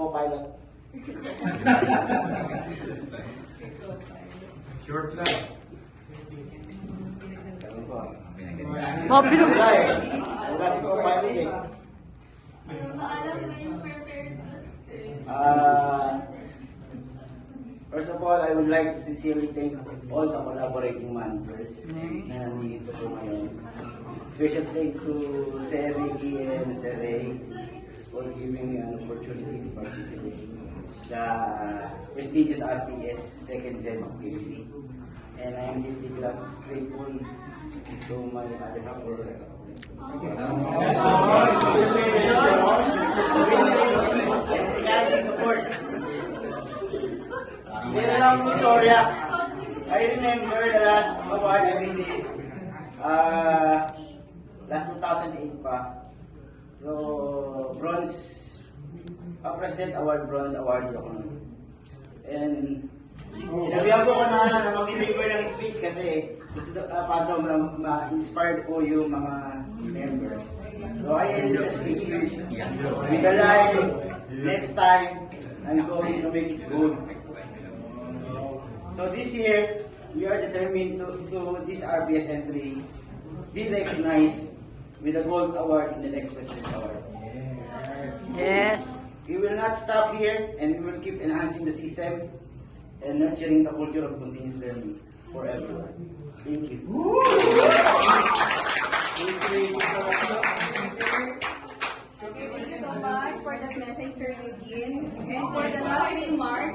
co-pilot. Short lang. Oh, wala eh. Wala si co-pilot eh. Alam ko yung prepared list eh. First of all, I would like to sincerely thank all the collaborating managers na nandito po ngayon. Special thanks to Sir Ricky and Sir Ray for giving me an opportunity to participate in the prestigious RTS second SEM activity. And I am deeply grateful to my other half for support. Meron lang istorya. I remember the last award I received. Last 2008 pa. So, President Award, Bronze Award ako nun. And, sinabihan ko na mag-deliver ng speech kasi gusto paano ma-inspired ko yung mga members. So, I ended the speech with the line, next time, I'm going to make it good. So this year, we are determined to this RPS entry be recognized with a gold award in the next President Award. Yes. We will not stop here and we will keep enhancing the system and nurturing the culture of continuous learning for everyone. Thank you. Thank you so much for that message, Sir Eugene. And for the last remark,